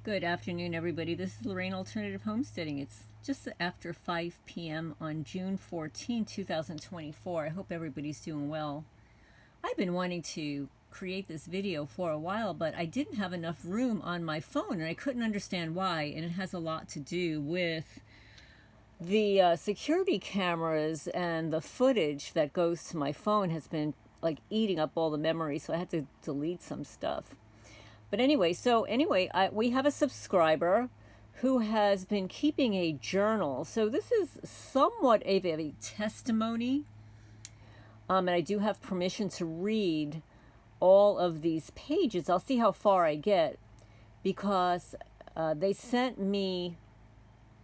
Good afternoon, everybody. This is Lorraine Alternative Homesteading. It's just after 5 p.m. on June 14, 2024. I hope everybody's doing well. I've been wanting to create this video for a while, but I didn't have enough room on my phone, and I couldn't understand why, and it has a lot to do with the security cameras and the footage that goes to my phone has been like eating up all the memory, so I had to delete some stuff. But anyway, we have a subscriber who has been keeping a journal. So this is somewhat of a testimony. And I do have permission to read all of these pages. I'll see how far I get, because they sent me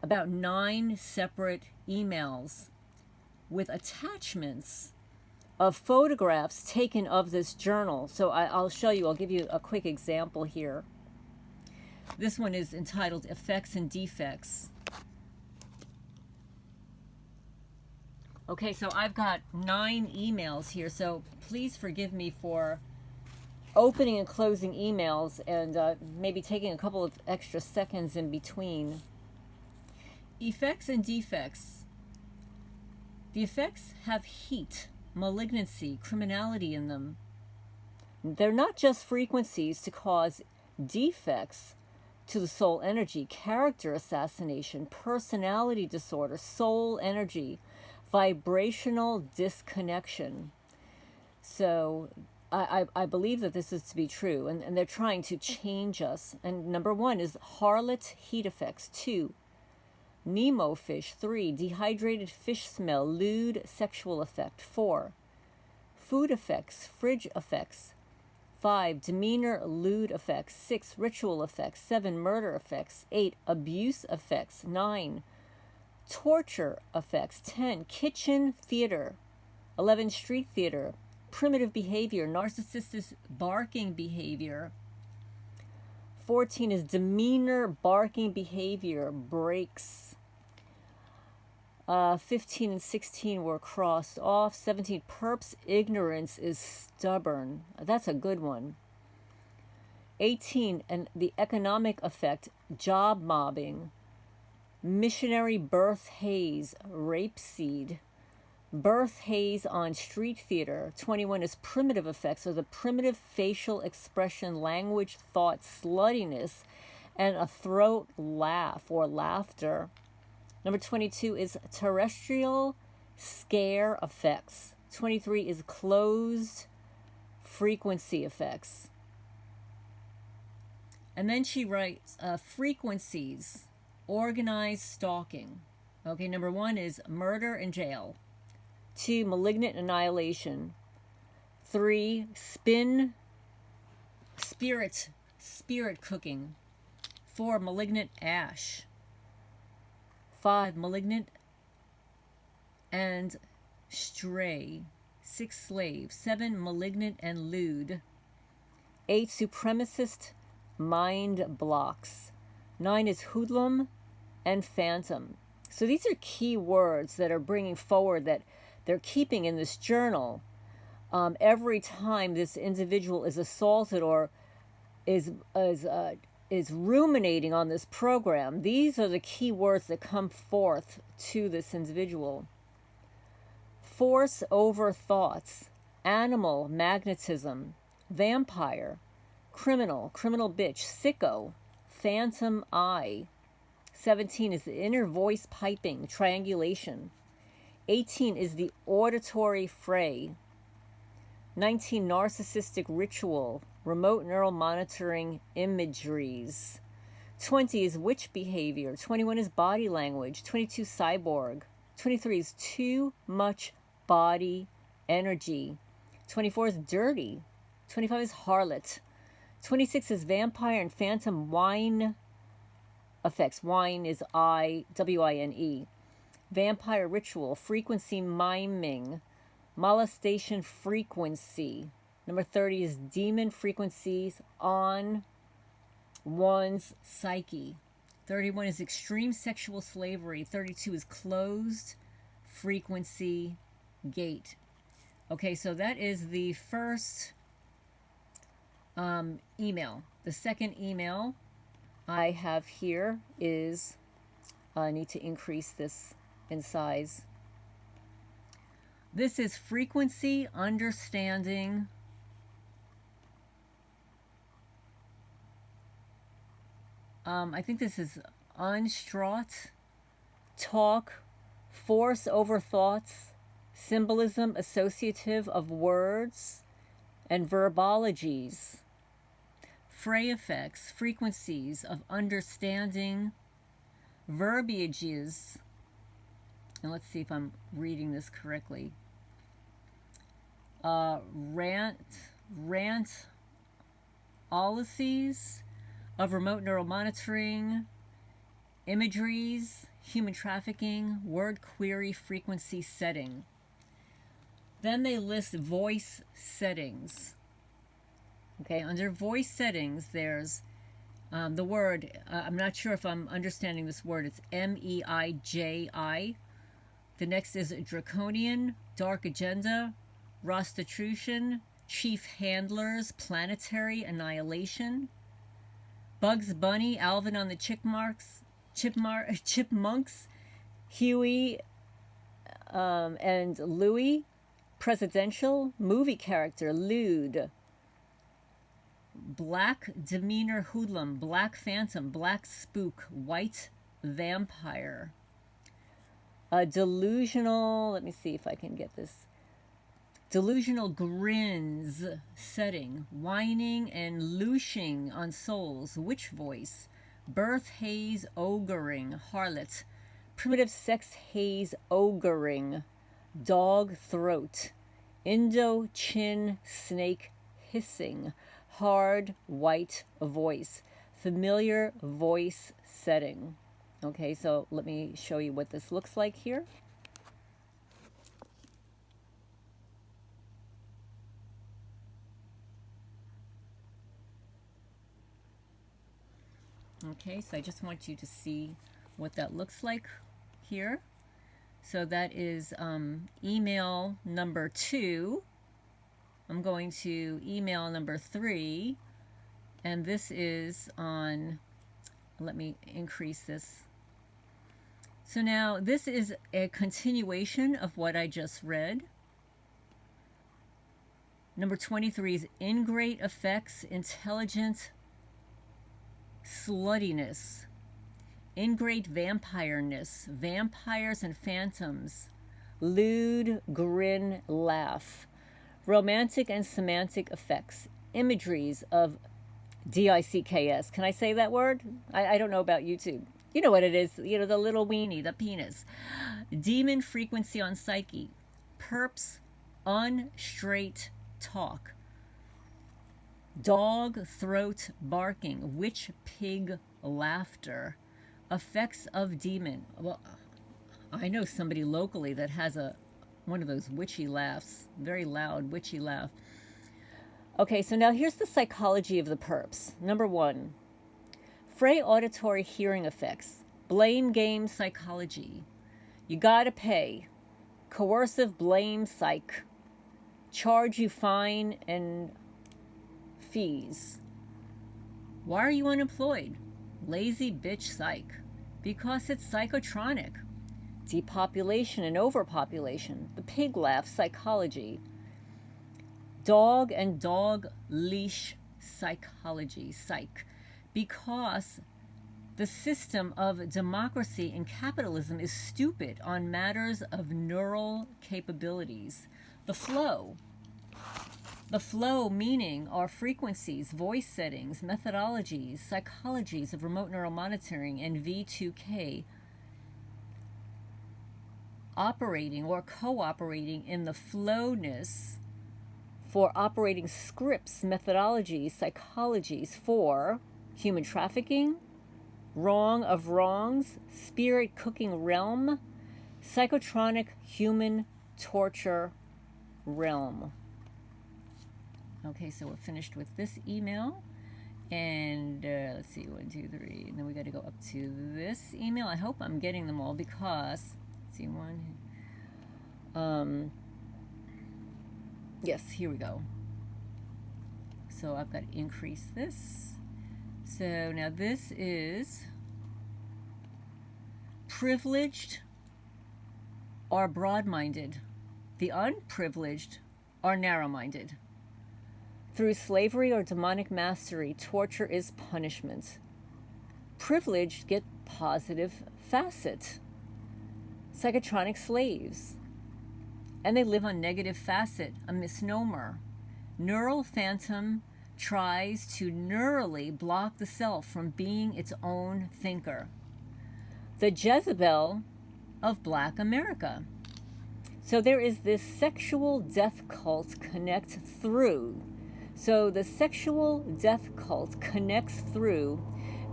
about 9 separate emails with attachments of photographs taken of this journal. So I'll show you, I'll give you a quick example here. This one is entitled Effects and Defects. Okay, so I've got 9 emails here, so please forgive me for opening and closing emails and maybe taking a couple of extra seconds in between. Effects and defects. The effects have heat, malignancy, criminality in them. They're not just frequencies to cause defects to the soul energy, character assassination, personality disorder, soul energy, vibrational disconnection. So I believe that this is to be true, and they're trying to change us. And number 1 is harlot heat effects. 2, Nemo fish. 3, dehydrated fish smell, lewd sexual effect. 4, food effects, fridge effects. 5, demeanor, lewd effects. 6, ritual effects. 7, murder effects. 8, abuse effects. 9, torture effects. 10, kitchen theater. 11, street theater, primitive behavior, narcissistic barking behavior. 14 is demeanor, barking behavior, breaks. 15 and 16 were crossed off. 17, perp's ignorance is stubborn. That's a good one. 18, and the economic effect, job mobbing. Missionary birth haze, rape seed. Birth haze on street theater. 21 is primitive effects, so the primitive facial expression, language, thought, sluttiness, and a throat laugh or laughter. Number 22 is terrestrial scare effects. 23 is closed frequency effects. And then she writes frequencies, organized stalking. Okay, number 1 is murder and jail. 2, malignant annihilation. 3, spirit cooking. 4, malignant ash. 5, malignant and stray. 6, slave. 7, malignant and lewd. 8, supremacist mind blocks. 9 is hoodlum and phantom. So these are key words that are bringing forward that they're keeping in this journal. Every time this individual is assaulted or is ruminating on this program, these are the key words that come forth to this individual. Force over thoughts, animal magnetism, vampire, criminal bitch, sicko, phantom eye. 17 is the inner voice piping, triangulation. 18 is the auditory fray. 19, narcissistic ritual, remote neural monitoring imageries. 20 is witch behavior. 21 is body language. 22, cyborg. 23 is too much body energy. 24 is dirty. 25 is harlot. 26 is vampire and phantom wine effects. Wine is I-W-I-N-E. Vampire ritual, frequency miming, molestation frequency. Number 30 is demon frequencies on one's psyche. 31 is extreme sexual slavery. 32 is closed frequency gate. Okay, so that is the first email. The second email I have here is, I need to increase this in size. This is frequency, understanding, I think this is unstraught, talk, force over thoughts, symbolism associative of words, and verbologies. Fray effects, frequencies of understanding, verbiages, and let's see if I'm reading this correctly. Rantologies of remote neural monitoring, imageries, human trafficking, word query frequency setting. Then they list voice settings. Okay, under voice settings, there's the word, I'm not sure if I'm understanding this word, it's MEIJI. The next is draconian, dark agenda, Rostitrution, chief handlers, planetary annihilation, Bugs Bunny, Alvin on the Chipmunks, Huey and Louie, presidential, movie character, lewd, black demeanor hoodlum, black phantom, black spook, white vampire, a delusional, let me see if I can get this, delusional grins setting, whining and looshing on souls, witch voice, birth haze ogering, harlot, primitive sex haze ogering, dog throat, Indo chin snake hissing, hard white voice, familiar voice setting. Okay, so let me show you what this looks like here. Okay, so I just want you to see what that looks like here. So that is email number 2. I'm going to email number 3. And this is on, let me increase this. So now this is a continuation of what I just read. Number 23 is ingrate effects, intelligent sluttiness, ingrate vampireness, vampires and phantoms, lewd grin laugh, romantic and semantic effects, imageries of DICKS. Can I say that word? I don't know about YouTube. You know what it is, you know, the little weenie, the penis. Demon frequency on psyche, perps, unstraight talk, dog throat barking, witch pig laughter, effects of demon. Well, I know somebody locally that has one of those witchy laughs, very loud witchy laugh. Okay, so now here's the psychology of the perps. Number 1, fray auditory hearing effects, blame game psychology, you gotta pay, coercive blame psych, charge you fine and fees. Why are you unemployed? Lazy bitch psych. Because it's psychotronic. Depopulation and overpopulation. The pig laugh psychology. Dog and dog leash psychology, psych. Because the system of democracy and capitalism is stupid on matters of neural capabilities. The flow. The flow meaning are frequencies, voice settings, methodologies, psychologies of remote neural monitoring, and V2K operating or cooperating in the flowness for operating scripts, methodologies, psychologies for human trafficking, wrong of wrongs, spirit cooking realm, psychotronic human torture realm. Okay, so we're finished with this email. And let's see, 1, 2, 3. And then we got to go up to this email. I hope I'm getting them all because, let's see, 1. Yes, here we go. So I've got to increase this. So now this is privileged are broad-minded. The unprivileged are narrow-minded. Through slavery or demonic mastery, torture is punishment. Privileged get positive facet. Psychotronic slaves. And they live on negative facet, a misnomer. Neural phantom tries to neurally block the self from being its own thinker. The Jezebel of Black America. So there is this sexual death cult connect through. So the sexual death cult connects through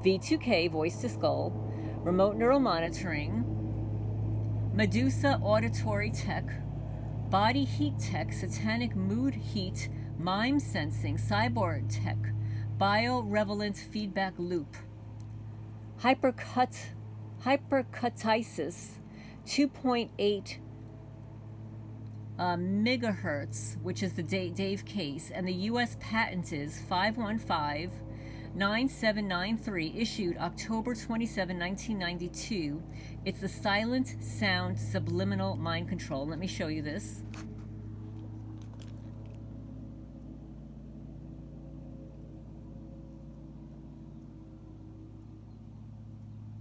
V2K, voice to skull, remote neural monitoring, Medusa auditory tech, body heat tech, satanic mood heat, mime sensing, cyborg tech, bio-relevant feedback loop, hypercutitis, 2.8 megahertz, which is the Dave case, and the U.S. patent is 5159793, issued October 27, 1992. It's the silent sound subliminal mind control. Let me show you this.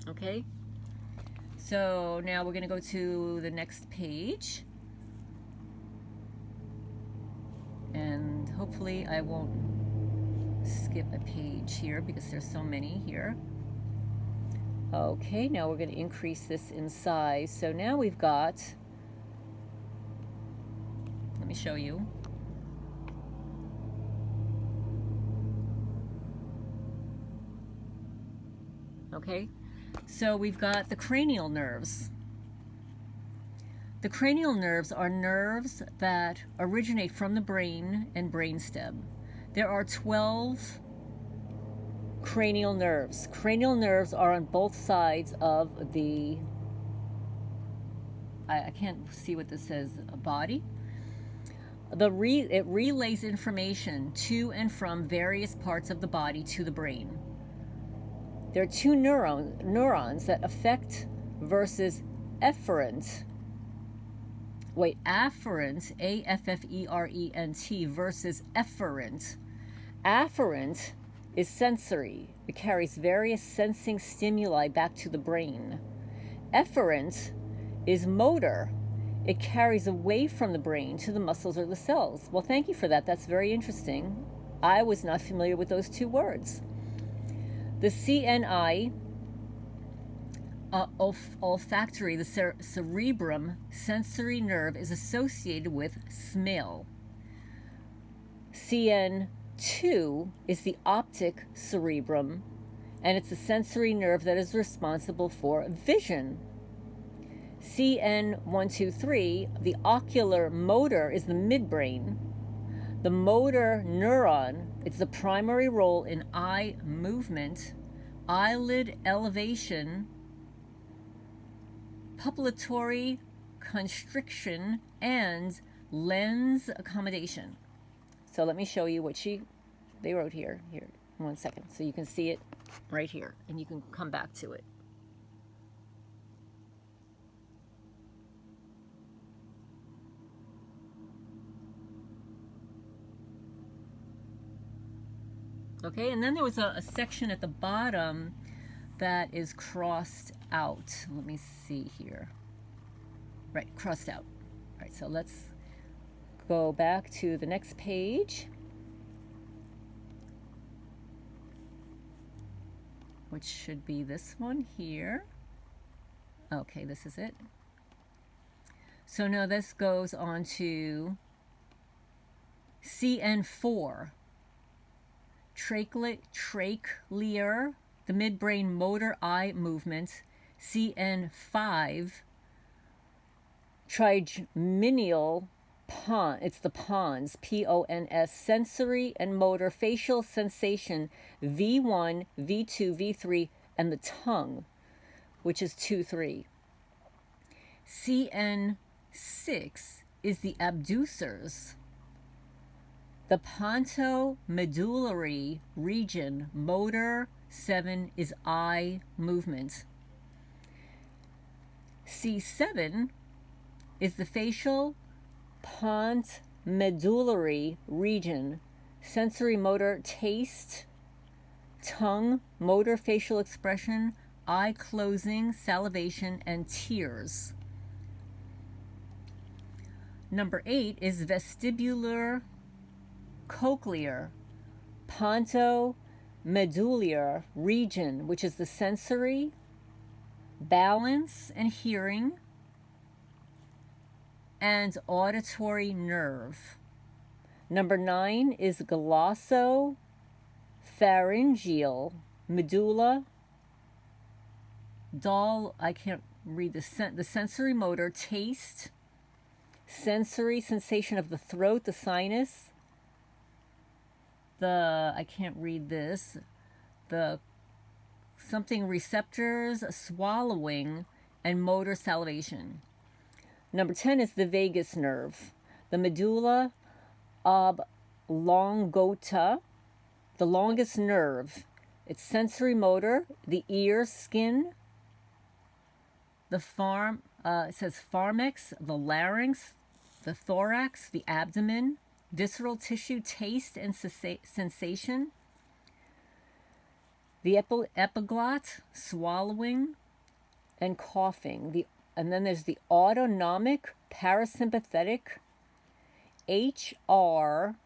Okay, so now we're going to go to the next page. And hopefully I won't skip a page here because there's so many here. Okay, now we're going to increase this in size. So now we've got, let me show you. Okay, so we've got the cranial nerves. The cranial nerves are nerves that originate from the brain and brainstem. There are 12 cranial nerves. Cranial nerves are on both sides of the, I can't see what this says, a body. It relays information to and from various parts of the body to the brain. There are two neurons that affect versus afferent. Afferent, A-F-F-E-R-E-N-T, versus efferent. Afferent is sensory. It carries various sensing stimuli back to the brain. Efferent is motor. It carries away from the brain to the muscles or the cells. Well, thank you for that. That's very interesting. I was not familiar with those two words. The CNI, olfactory, the cerebrum sensory nerve, is associated with smell. CN2 is the optic cerebrum, and it's the sensory nerve that is responsible for vision. CN123, the ocular motor, is the midbrain. The motor neuron, it's the primary role in eye movement, eyelid elevation, pupillary constriction, and lens accommodation. So let me show you what they wrote here. Here, 1 second. So you can see it right here, and you can come back to it. Okay, and then there was a section at the bottom that is crossed out. Let me see here. Right, crossed out. All right, so let's go back to the next page, which should be this one here. Okay, this is it. So now this goes on to CN4. Trachlear, the midbrain motor eye movement. CN5, trigeminal pons, it's the pons, P-O-N-S, sensory and motor facial sensation, V1, V2, V3, and the tongue, which is 2-3. CN6 is the abducers. The pontomedullary region, motor, 7 is eye movement. C7 is the facial pons medullary region, sensory motor taste, tongue, motor facial expression, eye closing, salivation, and tears. Number 8 is vestibular cochlear pontomedullary region, which is the sensory, balance and hearing, and auditory nerve. Number 9 is glossopharyngeal medulla I can't read the sensory motor taste, sensory sensation of the throat, the sinus, I can't read this, the something receptors, swallowing, and motor salivation. Number 10 is the vagus nerve, the medulla oblongata, the longest nerve. It's sensory motor, the ear, skin, the it says pharynx, the larynx, the thorax, the abdomen, visceral tissue, taste and sensation, the epiglot, swallowing and coughing. And then there's the autonomic, parasympathetic, HR,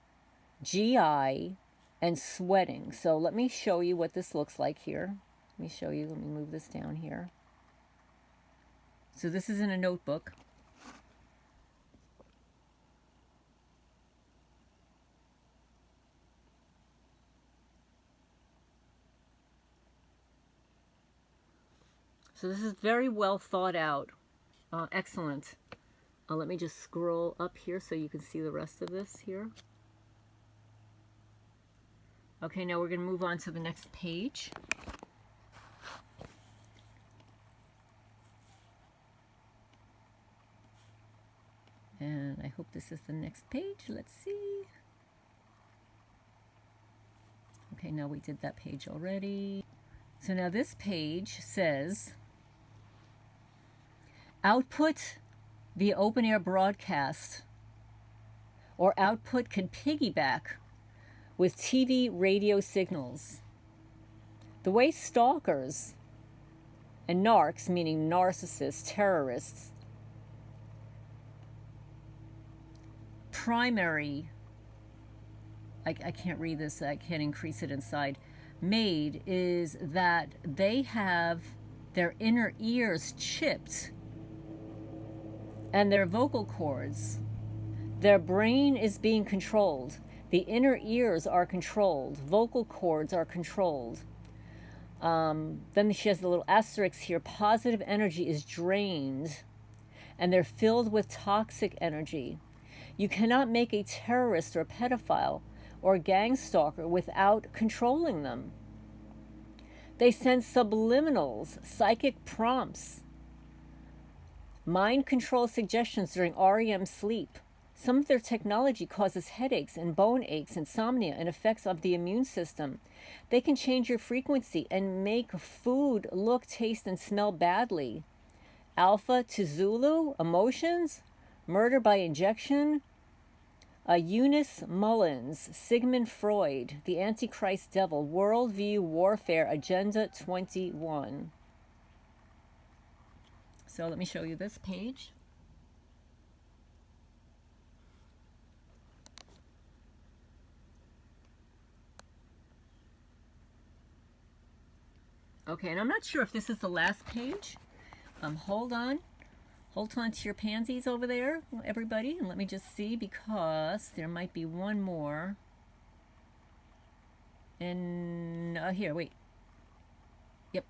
GI, and sweating. So let me show you what this looks like here. Let me move this down here. So this is in a notebook. So this is very well thought out. Excellent. Let me just scroll up here so you can see the rest of this here. Okay, now we're going to move on to the next page. And I hope this is the next page. Let's see. Okay, now we did that page already. So now this page says, output via open air broadcast or output can piggyback with TV radio signals. The way stalkers and narcs, meaning narcissists, terrorists, primary, I can't read this, I can't increase it inside, made is that they have their inner ears chipped and their vocal cords. Their brain is being controlled. The inner ears are controlled. Vocal cords are controlled. Then she has the little asterisk here. Positive energy is drained and they're filled with toxic energy. You cannot make a terrorist or a pedophile or a gang stalker without controlling them. They send subliminals, psychic prompts, mind control suggestions during REM sleep. Some of their technology causes headaches and bone aches, insomnia, and effects of the immune system. They can change your frequency and make food look, taste, and smell badly. Alpha to Zulu, emotions, murder by injection. Eunice Mullins, Sigmund Freud, The Antichrist Devil, Worldview Warfare, Agenda 21. So let me show you this page. Okay, and I'm not sure if this is the last page. Hold on. Hold on to your pansies over there, everybody, and let me just see, because there might be one more. And here, wait. Yep,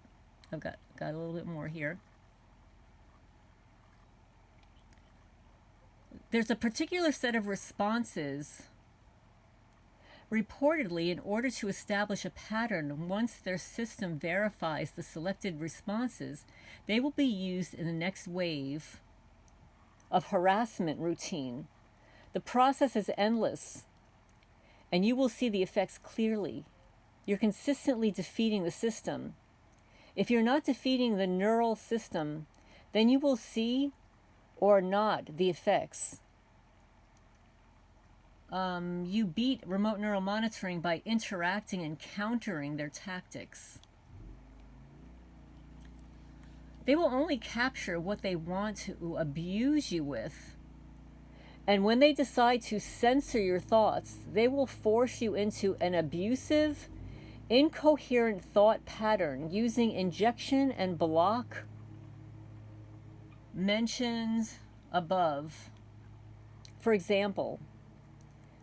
I've got a little bit more here. There's a particular set of responses. Reportedly, in order to establish a pattern, once their system verifies the selected responses, they will be used in the next wave of harassment routine. The process is endless, and you will see the effects clearly. You're consistently defeating the system. If you're not defeating the neural system, then you will see or not the effects. You beat remote neural monitoring by interacting and countering their tactics. They will only capture what they want to abuse you with. And when they decide to censor your thoughts, they will force you into an abusive, incoherent thought pattern using injection and block mentioned above. For example,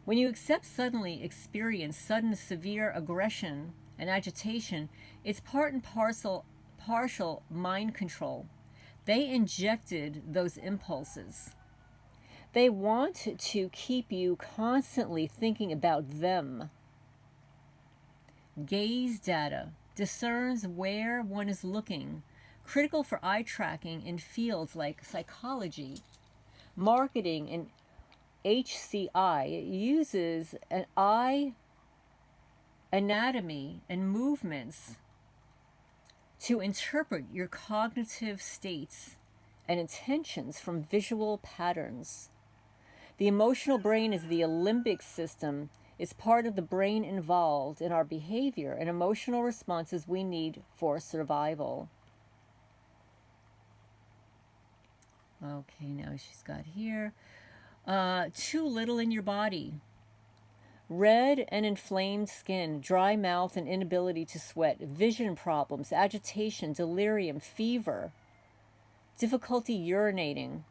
when you suddenly experience sudden severe aggression and agitation, it's part and partial mind control. They injected those impulses. They want to keep you constantly thinking about them. Gaze data discerns where one is looking, critical for eye tracking in fields like psychology, marketing, and HCI. It uses an eye anatomy and movements to interpret your cognitive states and intentions from visual patterns. The emotional brain is the limbic system, is part of the brain involved in our behavior and emotional responses we need for survival. Okay, now she's got here. Too little in your body. Red and inflamed skin, dry mouth and inability to sweat, vision problems, agitation, delirium, fever, difficulty urinating.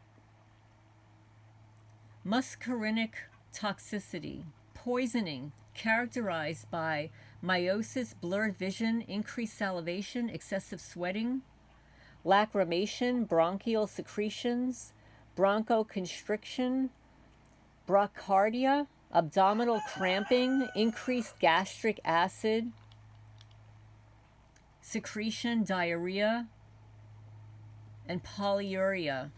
Muscarinic toxicity, poisoning, characterized by meiosis, blurred vision, increased salivation, excessive sweating, lacrimation, bronchial secretions, bronchoconstriction, bradycardia, abdominal cramping, increased gastric acid, secretion, diarrhea, and polyuria.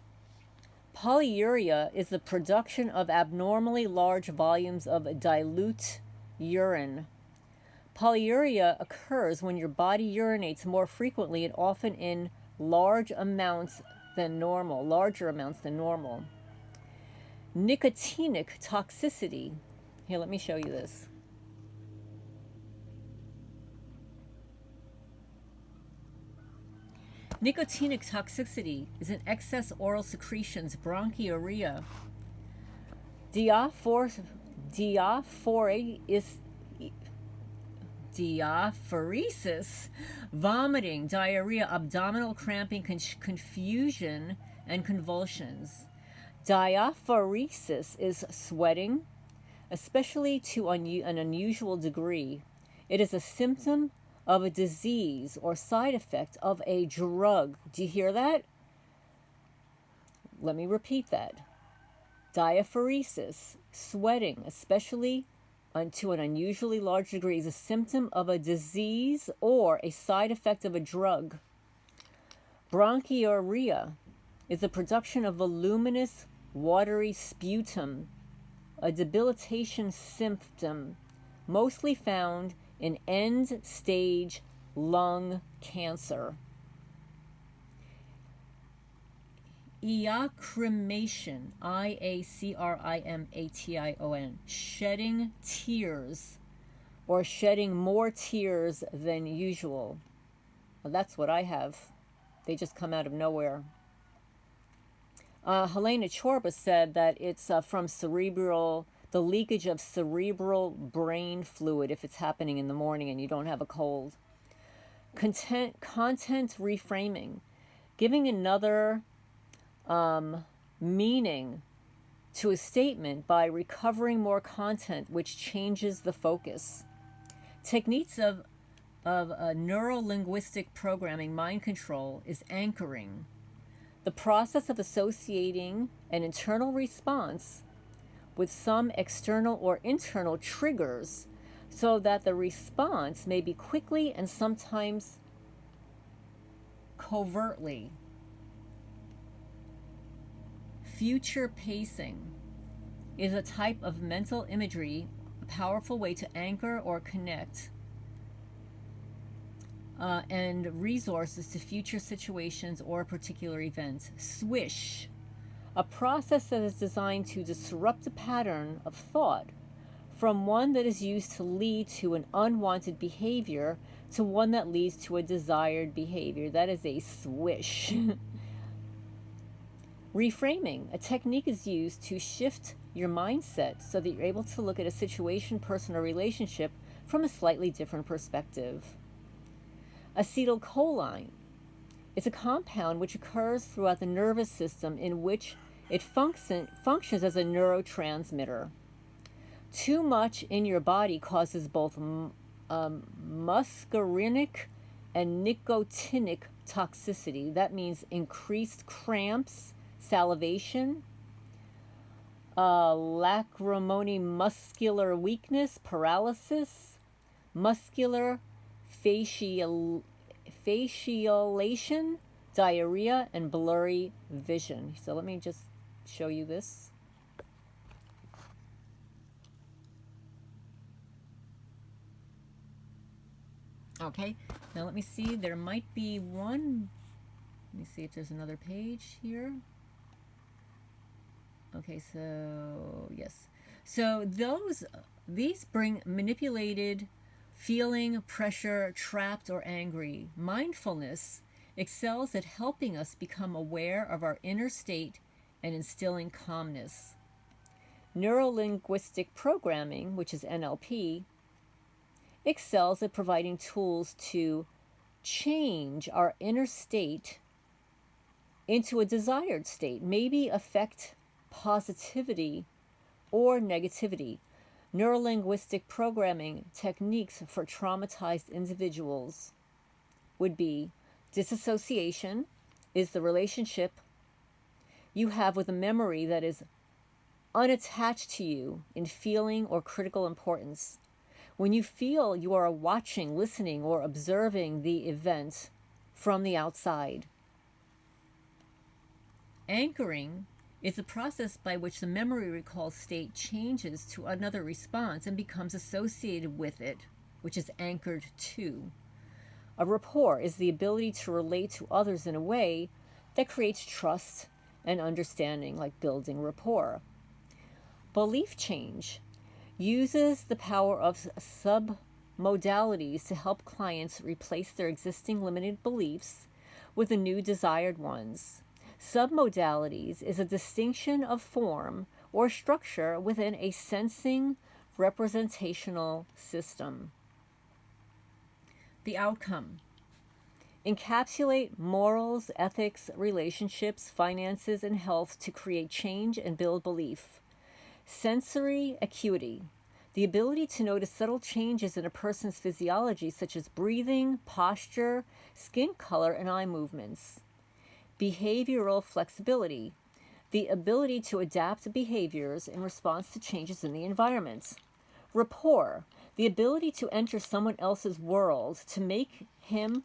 Polyuria is the production of abnormally large volumes of dilute urine. Polyuria occurs when your body urinates more frequently and often in larger amounts than normal. Nicotinic toxicity. Here, let me show you this. Nicotinic toxicity is an excess oral secretions, bronchiuria. Diaphoresis, vomiting, diarrhea, abdominal cramping, confusion, and convulsions. Diaphoresis is sweating, especially to an unusual degree. It is a symptom of a disease or side effect of a drug. Do you hear that? Let me repeat that. Diaphoresis, sweating, especially to an unusually large degree, is a symptom of a disease or a side effect of a drug. Bronchiuria is the production of voluminous, watery sputum, a debilitation symptom mostly found in end-stage lung cancer. Iacrimation, Iacrimation, shedding tears or shedding more tears than usual. Well, that's what I have. They just come out of nowhere. Helena Chorba said that it's from the leakage of cerebral brain fluid if it's happening in the morning and you don't have a cold. Content reframing, giving another meaning to a statement by recovering more content, which changes the focus. Techniques of neuro-linguistic programming, mind control, is anchoring. The process of associating an internal response with some external or internal triggers so that the response may be quickly and sometimes covertly. Future pacing is a type of mental imagery, a powerful way to anchor or connect and resources to future situations or particular events. Swish, a process that is designed to disrupt a pattern of thought from one that is used to lead to an unwanted behavior to one that leads to a desired behavior. That is a swish. Reframing, a technique is used to shift your mindset so that you're able to look at a situation, person, or relationship from a slightly different perspective. Acetylcholine is a compound which occurs throughout the nervous system in which it functions as a neurotransmitter. Too much in your body causes both muscarinic and nicotinic toxicity. That means increased cramps, salivation, lacrimony, muscular weakness, paralysis, muscular facialation, diarrhea, and blurry vision. So let me just show you this. Okay, now let me see. There might be one. Let me see if there's another page here. Okay, so yes. So these bring manipulated feeling, pressure, trapped, or angry. Mindfulness excels at helping us become aware of our inner state and instilling calmness. Neurolinguistic programming, which is NLP, excels at providing tools to change our inner state into a desired state, maybe affect positivity or negativity. Neurolinguistic programming techniques for traumatized individuals would be disassociation is the relationship you have with a memory that is unattached to you in feeling or critical importance. When you feel you are watching, listening, or observing the event from the outside. Anchoring is the process by which the memory recall state changes to another response and becomes associated with it, which is anchored to. A rapport is the ability to relate to others in a way that creates trust and understanding, like building rapport. Belief change uses the power of submodalities to help clients replace their existing limited beliefs with the new desired ones. Submodalities is a distinction of form or structure within a sensing representational system. The outcome. Encapsulate morals, ethics, relationships, finances, and health to create change and build belief. Sensory acuity, the ability to notice subtle changes in a person's physiology, such as breathing, posture, skin color, and eye movements. Behavioral flexibility, the ability to adapt behaviors in response to changes in the environment. Rapport, the ability to enter someone else's world to make him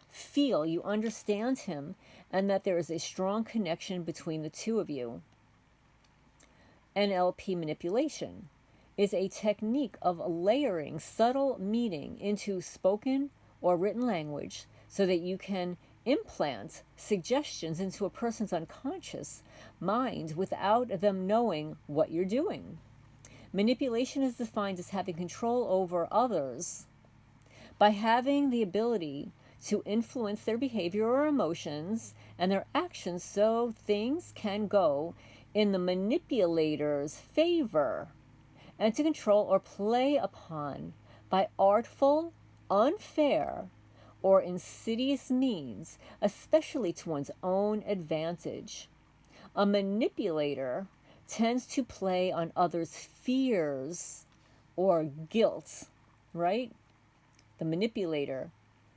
feel you understand him and that there is a strong connection between the two of you. NLP manipulation is a technique of layering subtle meaning into spoken or written language so that you can implant suggestions into a person's unconscious mind without them knowing what you're doing. Manipulation is defined as having control over others by having the ability to influence their behavior or emotions and their actions so things can go in the manipulator's favor, and to control or play upon by artful, unfair, or insidious means, especially to one's own advantage. A manipulator tends to play on others' fears or guilt, right? The manipulator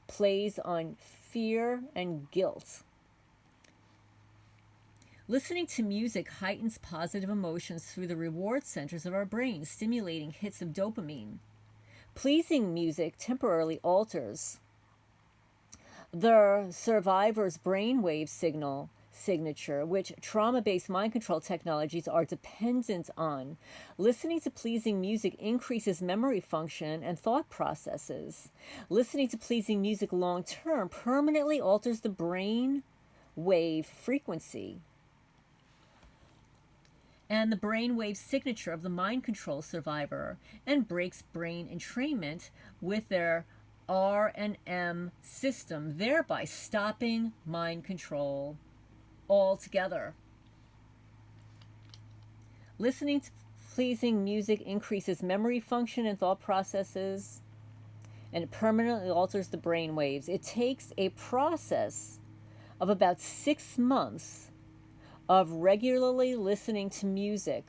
plays on fear and guilt. Listening to music heightens positive emotions through the reward centers of our brain, stimulating hits of dopamine. Pleasing music temporarily alters the survivor's brainwave signal signature, which trauma-based mind control technologies are dependent on. Listening to pleasing music increases memory function and thought processes. Listening to pleasing music long-term permanently alters the brain wave frequency and the brainwave signature of the mind control survivor, and breaks brain entrainment with their RNM system, thereby stopping mind control altogether. Listening to pleasing music increases memory function and thought processes, and it permanently alters the brain waves. It takes a process of about 6 months of regularly listening to music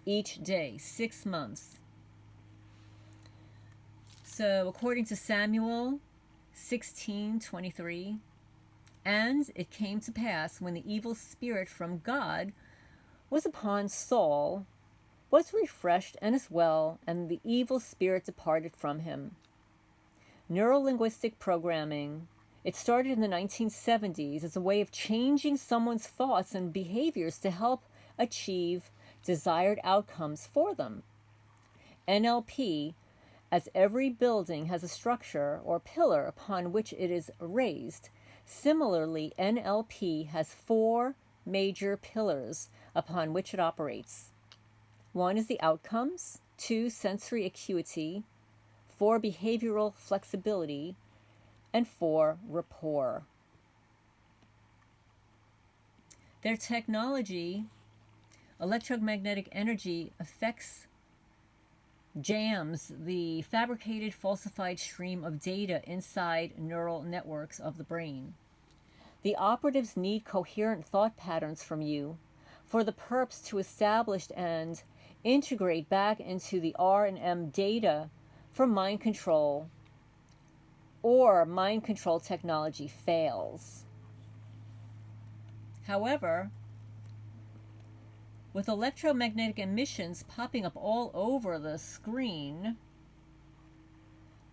each day, 6 months. So according to Samuel 16:23, and it came to pass when the evil spirit from God was upon Saul, was refreshed and is well, and the evil spirit departed from him. Neurolinguistic programming. It started in the 1970s as a way of changing someone's thoughts and behaviors to help achieve desired outcomes for them. NLP, as every building has a structure or pillar upon which it is raised. Similarly, NLP has 4 major pillars upon which it operates. 1 is the outcomes, 2, sensory acuity, 4, behavioral flexibility, and 4, rapport. Their technology, electromagnetic energy, affects, jams the fabricated, falsified stream of data inside neural networks of the brain. The operatives need coherent thought patterns from you for the perps to establish and integrate back into the RNM data for mind control, or mind control technology fails. However, with electromagnetic emissions popping up all over the screen,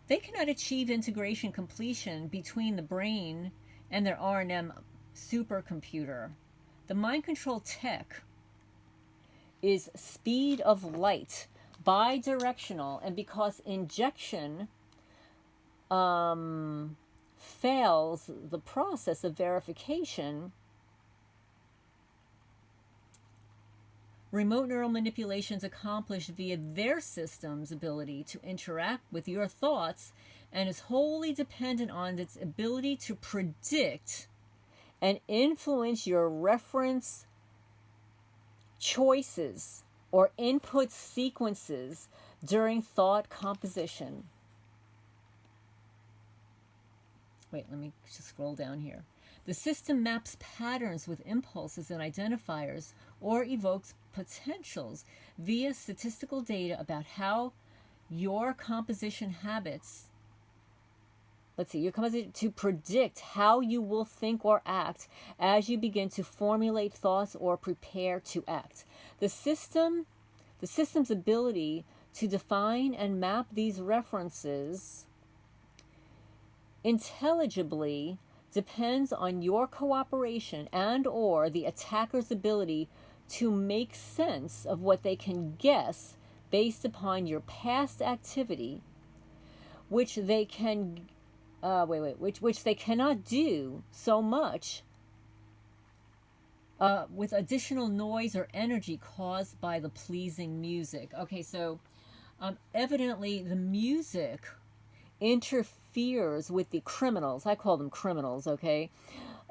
they cannot achieve integration completion between the brain and their RNM supercomputer. The mind control tech is speed of light, bidirectional, and because injection fails the process of verification, remote neural manipulations accomplished via their system's ability to interact with your thoughts and is wholly dependent on its ability to predict and influence your reference choices or input sequences during thought composition. Wait, let me just scroll down here. The system maps patterns with impulses and identifiers or evokes potentials via statistical data about how your composition habits, to predict how you will think or act as you begin to formulate thoughts or prepare to act. The system's ability to define and map these references intelligibly depends on your cooperation and or the attacker's ability to make sense of what they can guess based upon your past activity, which they can which they cannot do so much with additional noise or energy caused by the pleasing music. Okay, so evidently the music interferes with the criminals, I call them criminals, okay,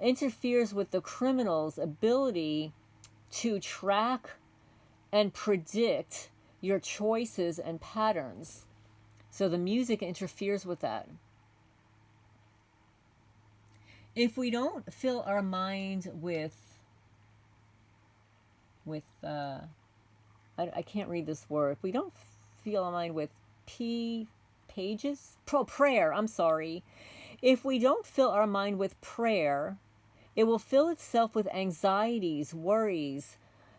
interferes with the criminals' ability to track and predict your choices and patterns. So the music interferes with that. If we don't fill our mind with I can't read this word. If we don't fill our mind with prayer, I'm sorry. If we don't fill our mind with prayer, it will fill itself with anxieties, worries,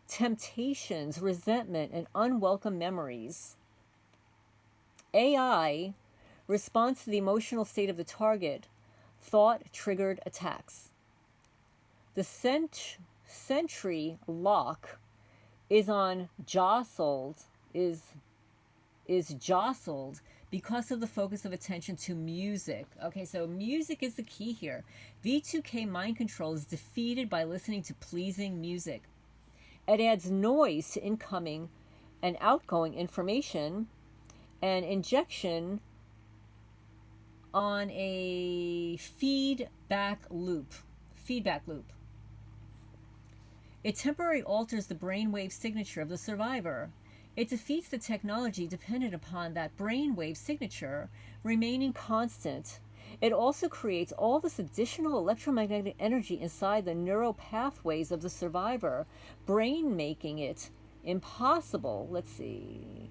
temptations, resentment, and unwelcome memories. AI responds to the emotional state of the target, thought-triggered attacks. The sentry lock is jostled because of the focus of attention to music. Okay, so music is the key here. V2K mind control is defeated by listening to pleasing music. It adds noise to incoming and outgoing information and injection on a feedback loop. It temporarily alters the brainwave signature of the survivor. It defeats the technology dependent upon that brainwave signature remaining constant. It also creates all this additional electromagnetic energy inside the neural pathways of the survivor, making it impossible. Let's see.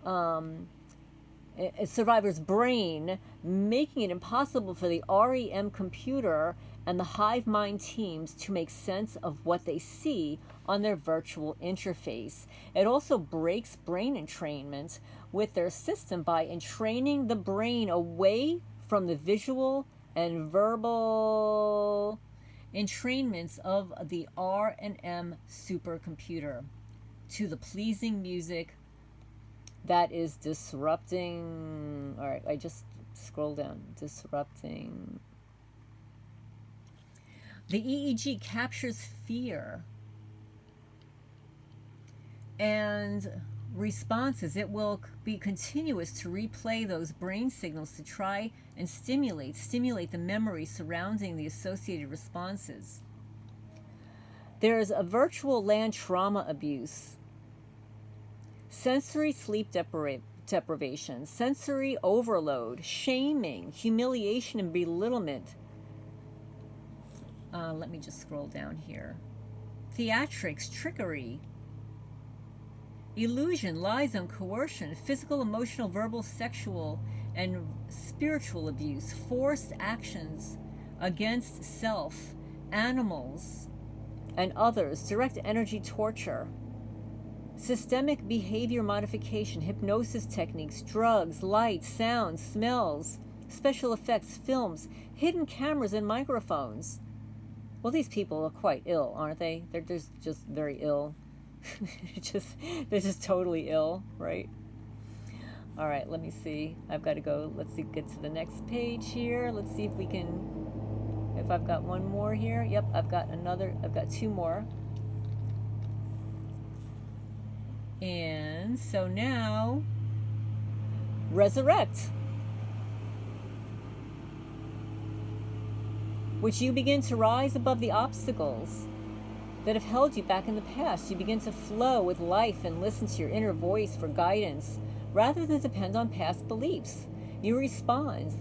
A survivor's brain, making it impossible for the REM computer and the hive mind teams to make sense of what they see on their virtual interface. It also breaks brain entrainment with their system by entraining the brain away from the visual and verbal entrainments of the RNM supercomputer to the pleasing music that is disrupting. All right, I just scroll down. Disrupting. The EEG captures fear and responses. It will be continuous to replay those brain signals to try and stimulate the memory surrounding the associated responses. There's a virtual land trauma abuse, sensory sleep deprivation, sensory overload, shaming, humiliation, and belittlement. Let me just scroll down here. Theatrics, trickery, illusion, lies on coercion, physical, emotional, verbal, sexual, and spiritual abuse, forced actions against self, animals, and others, direct energy torture, systemic behavior modification, hypnosis techniques, drugs, lights, sounds, smells, special effects, films, hidden cameras, and microphones. Well, these people are quite ill, aren't they? They're just very ill. They're just totally ill, right? All right, let me see. I've got to go. Let's see, get to the next page here. Let's see if we can, if I've got one more here. Yep, I've got two more. And so now, resurrect, which you begin to rise above the obstacles that have held you back in the past. You begin to flow with life and listen to your inner voice for guidance rather than depend on past beliefs. You respond.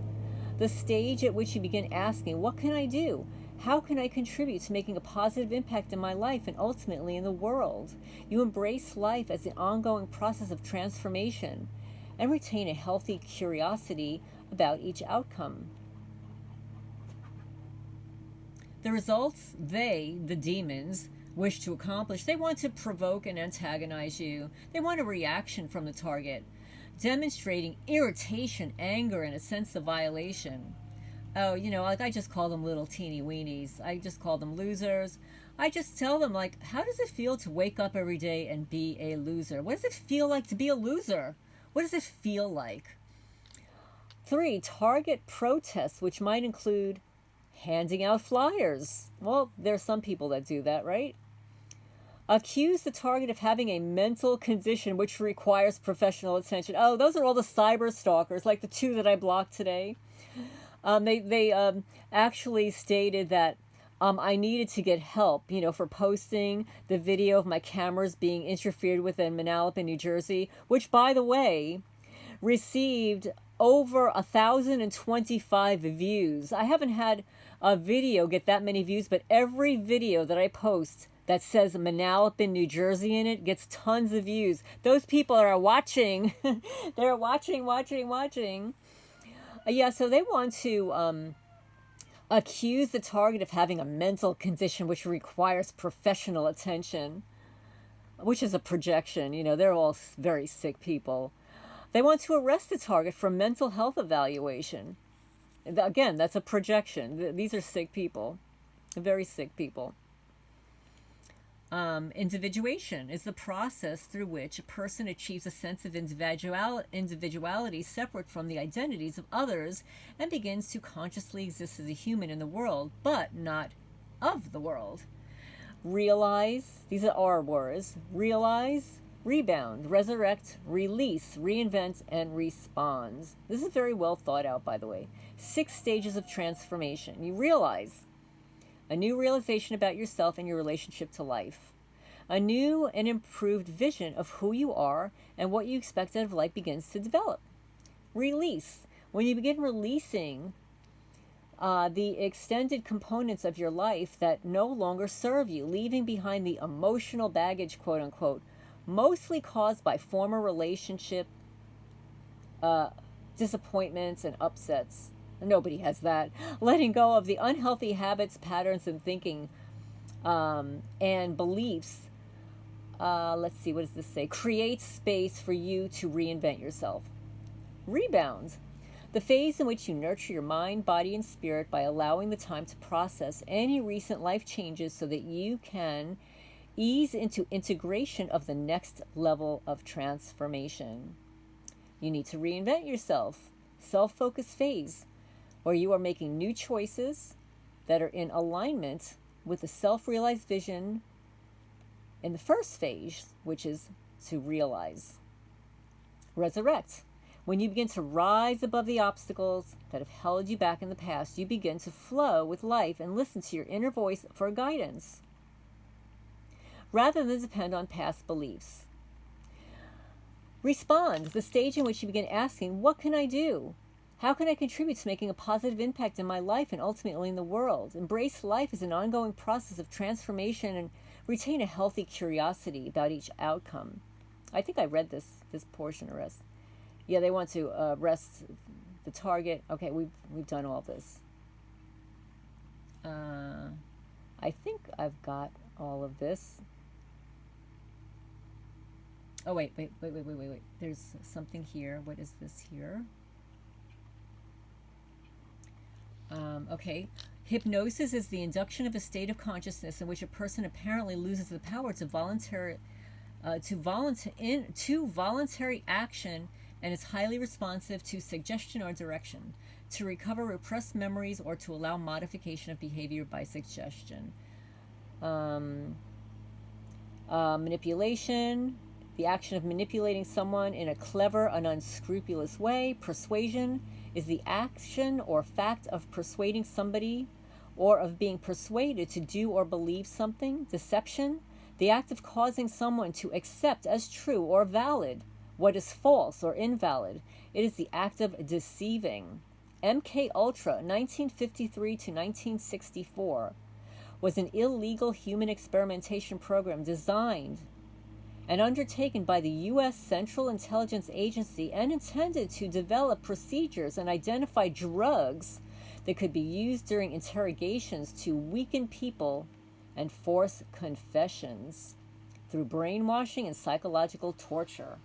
The stage at which you begin asking, what can I do? How can I contribute to making a positive impact in my life and ultimately in the world? You embrace life as an ongoing process of transformation and retain a healthy curiosity about each outcome. The results the demons, wish to accomplish, they want to provoke and antagonize you. They want a reaction from the target, demonstrating irritation, anger, and a sense of violation. Oh, like I just call them little teeny weenies. I just call them losers. I just tell them, like, how does it feel to wake up every day and be a loser? What does it feel like to be a loser? What does it feel like? 3, target protests, which might include handing out flyers. Well, there's some people that do that, right? Accuse the target of having a mental condition which requires professional attention. Oh, those are all the cyber stalkers, like the 2 that I blocked today. They actually stated that I needed to get help, for posting the video of my cameras being interfered with in Manalapan, New Jersey, which, by the way, received over 1,025 views. I haven't had a video get that many views, but every video that I post that says Manalapan, New Jersey in it gets tons of views. Those people are watching. They're watching. Yeah, so they want to accuse the target of having a mental condition which requires professional attention, which is a projection. They're all very sick people. They want to arrest the target for mental health evaluation. Again, that's a projection. These are sick people. Very sick people. Individuation is the process through which a person achieves a sense of individuality separate from the identities of others and begins to consciously exist as a human in the world, but not of the world. Realize, these are our words, realize, rebound, resurrect, release, reinvent, and respond. This is very well thought out, by the way. 6 stages of transformation. You realize a new realization about yourself and your relationship to life. A new and improved vision of who you are and what you expect out of life begins to develop. Release. When you begin releasing the extended components of your life that no longer serve you, leaving behind the emotional baggage, quote unquote, mostly caused by former relationship disappointments and upsets. Nobody has that. Letting go of the unhealthy habits, patterns, and thinking and beliefs. Let's see, what does this say? Create space for you to reinvent yourself. Rebound. The phase in which you nurture your mind, body, and spirit by allowing the time to process any recent life changes so that you can ease into integration of the next level of transformation. You need to reinvent yourself. Self-focused phase, where you are making new choices that are in alignment with the self-realized vision in the first phase, which is to realize. Resurrect. When you begin to rise above the obstacles that have held you back in the past, you begin to flow with life and listen to your inner voice for guidance, rather than depend on past beliefs. Respond. The stage in which you begin asking, what can I do? How can I contribute to making a positive impact in my life and ultimately in the world? Embrace life as an ongoing process of transformation and retain a healthy curiosity about each outcome. I think I read this portion or rest. Yeah, they want to rest the target. Okay, we've done all this. I think I've got all of this. Oh, wait. There's something here. What is this here? Okay. Hypnosis is the induction of a state of consciousness in which a person apparently loses the power to voluntary action and is highly responsive to suggestion or direction, to recover repressed memories or to allow modification of behavior by suggestion. Manipulation, the action of manipulating someone in a clever and unscrupulous way. Persuasion is the action or fact of persuading somebody or of being persuaded to do or believe something. Deception, the act of causing someone to accept as true or valid what is false or invalid. It is the act of deceiving. MK Ultra, 1953 to 1964, was an illegal human experimentation program designed and undertaken by the U.S. Central Intelligence Agency and intended to develop procedures and identify drugs that could be used during interrogations to weaken people and force confessions through brainwashing and psychological torture.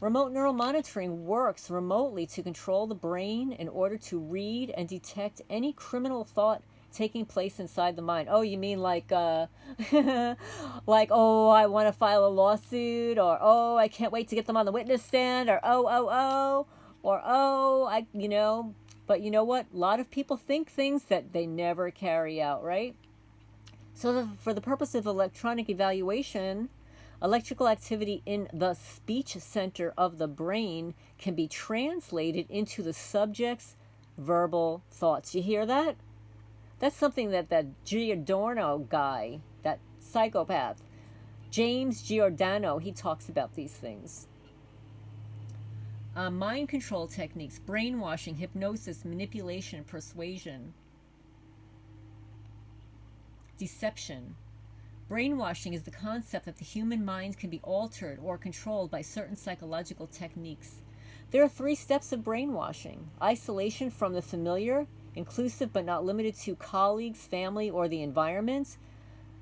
Remote neural monitoring works remotely to control the brain in order to read and detect any criminal thought taking place inside the mind. Oh, you mean like, like, oh, I want to file a lawsuit, or oh, I can't wait to get them on the witness stand, or but you know what? A lot of people think things that they never carry out, right? So for the purpose of electronic evaluation, electrical activity in the speech center of the brain can be translated into the subject's verbal thoughts. You hear that? That's something that Giordano guy, that psychopath, James Giordano, he talks about these things. Mind control techniques, brainwashing, hypnosis, manipulation, persuasion, deception. Brainwashing is the concept that the human mind can be altered or controlled by certain psychological techniques. There are 3 steps of brainwashing: isolation from the familiar, inclusive but not limited to colleagues, family, or the environment;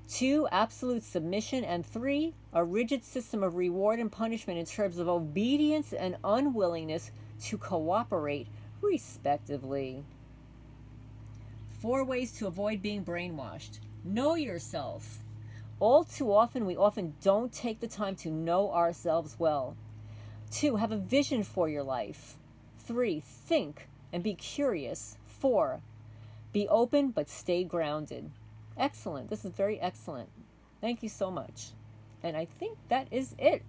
2, absolute submission; and 3, a rigid system of reward and punishment in terms of obedience and unwillingness to cooperate, respectively. 4 ways to avoid being brainwashed. Know yourself. All too often, we often don't take the time to know ourselves well. 2, have a vision for your life. 3, think and be curious. 4, be open but stay grounded. Excellent. This is very excellent. Thank you so much. And I think that is it.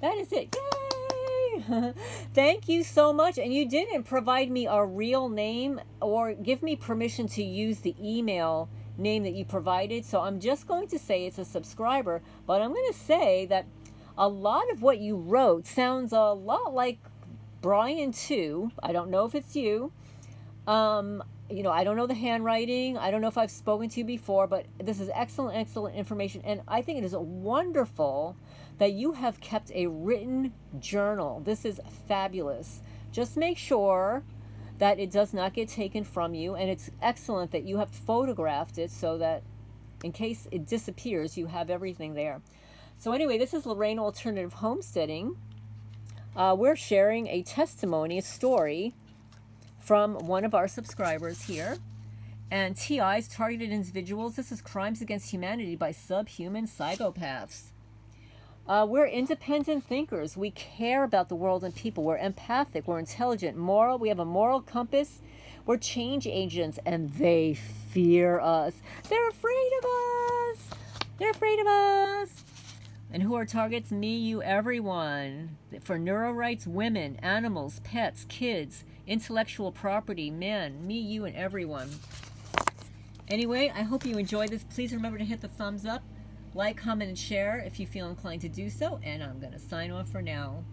That is it. Yay! Thank you so much. And you didn't provide me a real name or give me permission to use the email name that you provided. So I'm just going to say it's a subscriber, but I'm going to say that a lot of what you wrote sounds a lot like Brian too. I don't know if it's you. You know, I don't know the handwriting. I don't know if I've spoken to you before, but this is excellent, excellent information. And I think it is wonderful that you have kept a written journal. This is fabulous. Just make sure that it does not get taken from you. And it's excellent that you have photographed it so that in case it disappears, you have everything there. So anyway, this is Lorraine Alternative Homesteading. We're sharing a testimony, a story from one of our subscribers here. And TIs, targeted individuals. This is crimes against humanity by subhuman psychopaths. We're independent thinkers. We care about the world and people. We're empathic. We're intelligent, moral. We have a moral compass. We're change agents, and they fear us. They're afraid of us. They're afraid of us. And who are targets? Me, you, everyone. For neuro rights, women, animals, pets, kids, intellectual property, men, me, you, and everyone. Anyway, I hope you enjoyed this. Please remember to hit the thumbs up, like, comment, and share if you feel inclined to do so. And I'm going to sign off for now.